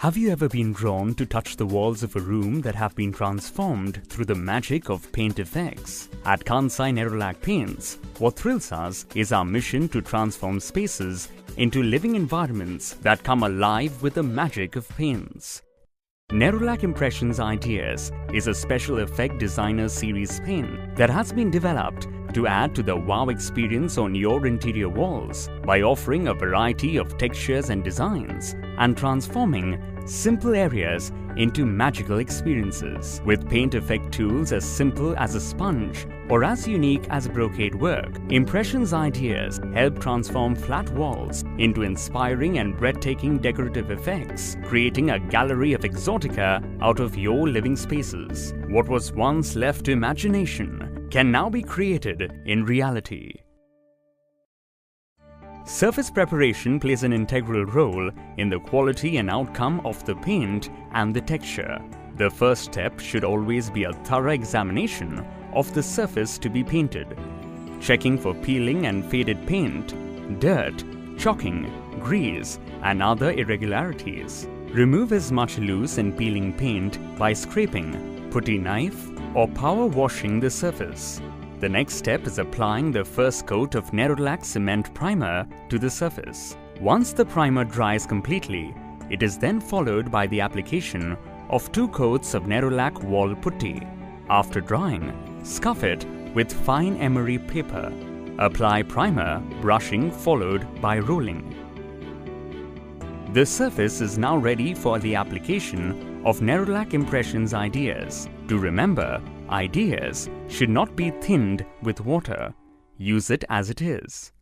Have you ever been drawn to touch the walls of a room that have been transformed through the magic of paint effects? At Kansai Nerolac Paints, what thrills us is our mission to transform spaces into living environments that come alive with the magic of paints. Nerolac Impressions Ideas is a special effect designer series paint that has been developed to add to the wow experience on your interior walls by offering a variety of textures and designs and transforming simple areas into magical experiences. With paint effect tools as simple as a sponge or as unique as brocade work, Impressions Ideas help transform flat walls into inspiring and breathtaking decorative effects, creating a gallery of exotica out of your living spaces. What was once left to imagination can now be created in reality. Surface preparation plays an integral role in the quality and outcome of the paint and the texture. The first step should always be a thorough examination of the surface to be painted, checking for peeling and faded paint, dirt, chalking, grease, and other irregularities. Remove as much loose and peeling paint by scraping, putty knife, or power washing the surface. The next step is applying the first coat of Nerolac cement primer to the surface. Once the primer dries completely, it is then followed by the application of 2 coats of Nerolac wall putty. After drying, scuff it with fine emery paper. Apply primer, brushing followed by rolling. The surface is now ready for the application of Nerolac Impressions Ideas. To remember, Ideas should not be thinned with water. Use it as it is.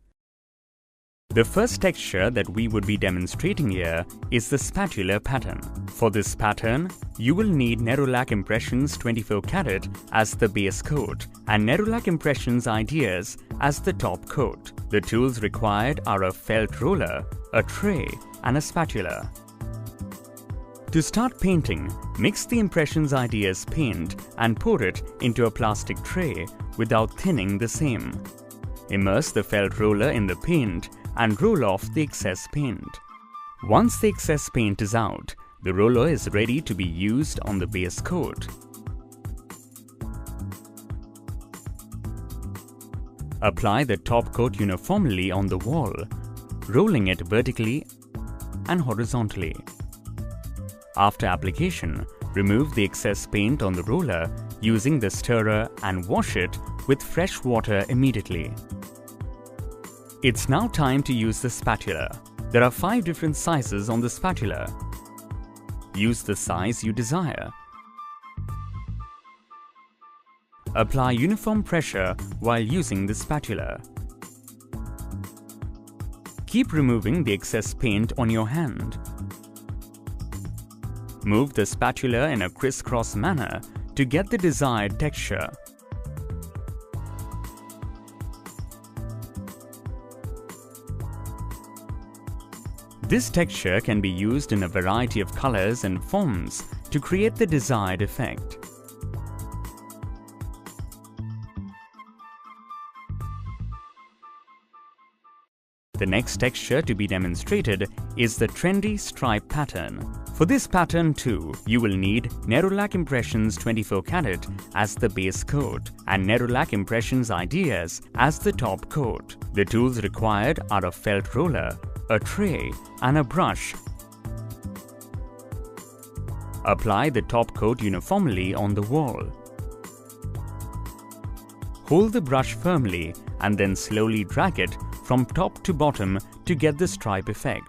The first texture that we would be demonstrating here is the spatula pattern. For this pattern, you will need Nerolac Impressions 24K as the base coat and Nerolac Impressions Ideas as the top coat. The tools required are a felt roller, a tray, and a spatula. To start painting, mix the Impressions Ideas paint and pour it into a plastic tray without thinning the same. Immerse the felt roller in the paint and roll off the excess paint. Once the excess paint is out, the roller is ready to be used on the base coat. Apply the top coat uniformly on the wall, rolling it vertically and horizontally. After application, remove the excess paint on the roller using the stirrer and wash it with fresh water immediately. It's now time to use the spatula. There are 5 different sizes on the spatula. Use the size you desire. Apply uniform pressure while using the spatula. Keep removing the excess paint on your hand. Move the spatula in a crisscross manner to get the desired texture. This texture can be used in a variety of colors and forms to create the desired effect. The next texture to be demonstrated is the trendy stripe pattern. For this pattern too, you will need Nerolac Impressions 24K as the base coat and Nerolac Impressions Ideas as the top coat. The tools required are a felt roller, a tray, and a brush. Apply the top coat uniformly on the wall. Hold the brush firmly and then slowly drag it from top to bottom to get the stripe effect.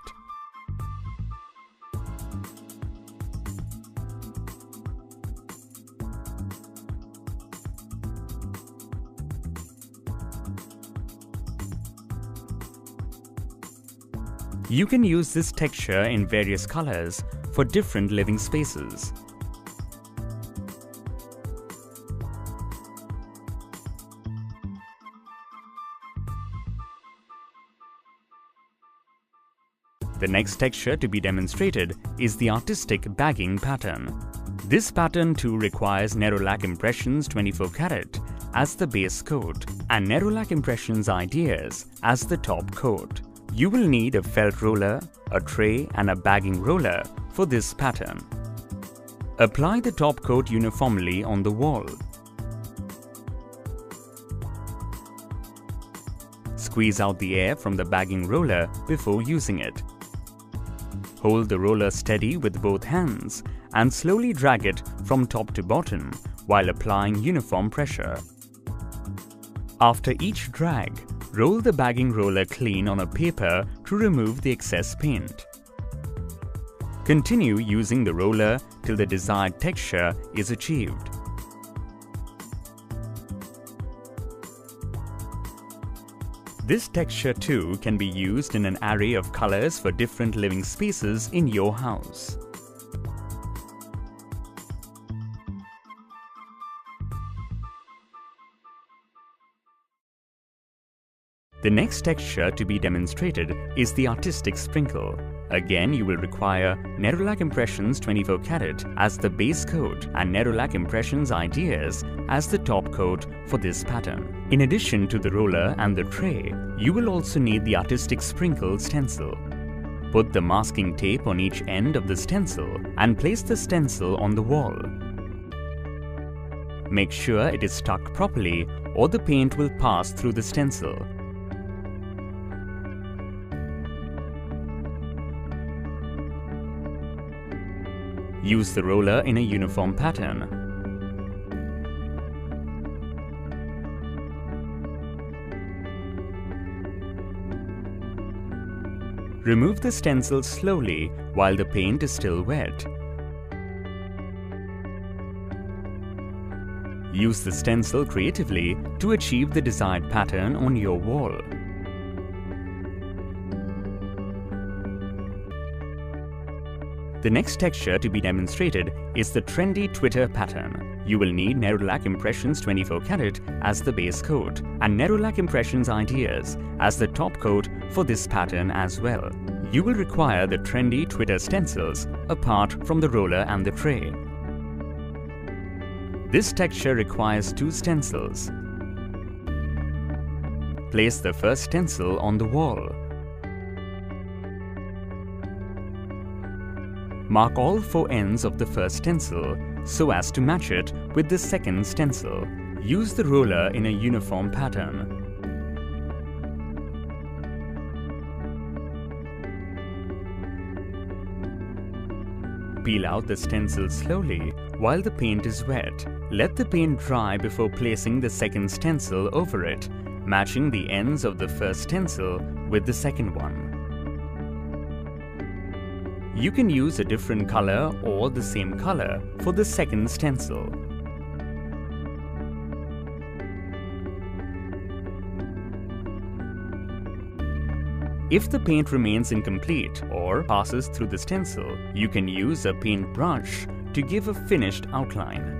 You can use this texture in various colors for different living spaces. The next texture to be demonstrated is the artistic bagging pattern. This pattern too requires Nerolac Impressions 24K as the base coat and Nerolac Impressions Ideas as the top coat. You will need a felt roller, a tray and a bagging roller for this pattern. Apply the top coat uniformly on the wall. Squeeze out the air from the bagging roller before using it. Hold the roller steady with both hands and slowly drag it from top to bottom while applying uniform pressure. After each drag, roll the bagging roller clean on a paper to remove the excess paint. Continue using the roller till the desired texture is achieved. This texture too can be used in an array of colors for different living spaces in your house. The next texture to be demonstrated is the artistic sprinkle. Again, you will require Nerolac Impressions 24K as the base coat and Nerolac Impressions Ideas as the top coat for this pattern. In addition to the roller and the tray, you will also need the artistic sprinkle stencil. Put the masking tape on each end of the stencil and place the stencil on the wall. Make sure it is stuck properly or the paint will pass through the stencil. Use the roller in a uniform pattern. Remove the stencil slowly while the paint is still wet. Use the stencil creatively to achieve the desired pattern on your wall. The next texture to be demonstrated is the trendy Twitter pattern. You will need Nerolac Impressions 24K as the base coat and Nerolac Impressions Ideas as the top coat for this pattern as well. You will require the trendy Twitter stencils apart from the roller and the tray. This texture requires 2 stencils. Place the first stencil on the wall. Mark all 4 ends of the first stencil so as to match it with the second stencil. Use the roller in a uniform pattern. Peel out the stencil slowly while the paint is wet. Let the paint dry before placing the second stencil over it, matching the ends of the first stencil with the second one. You can use a different color or the same color for the second stencil. If the paint remains incomplete or passes through the stencil, you can use a paint brush to give a finished outline.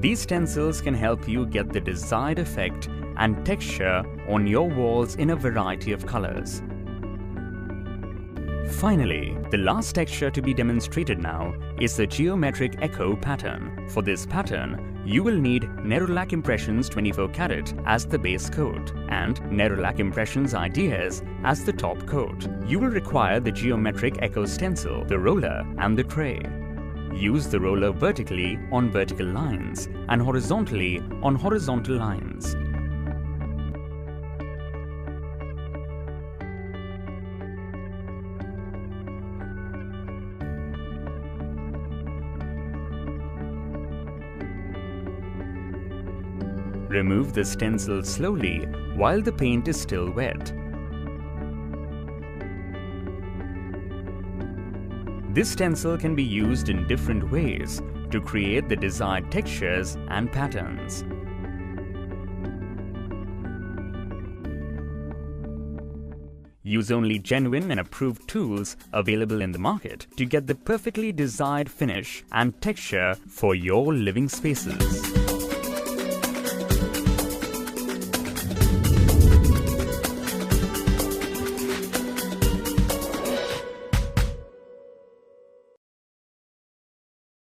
These stencils can help you get the desired effect and texture on your walls in a variety of colors. Finally, the last texture to be demonstrated now is the geometric echo pattern. For this pattern, you will need Nerolac Impressions 24K as the base coat and Nerolac Impressions Ideas as the top coat. You will require the geometric echo stencil, the roller and the tray. Use the roller vertically on vertical lines and horizontally on horizontal lines. Remove the stencil slowly while the paint is still wet. This stencil can be used in different ways to create the desired textures and patterns. Use only genuine and approved tools available in the market to get the perfectly desired finish and texture for your living spaces.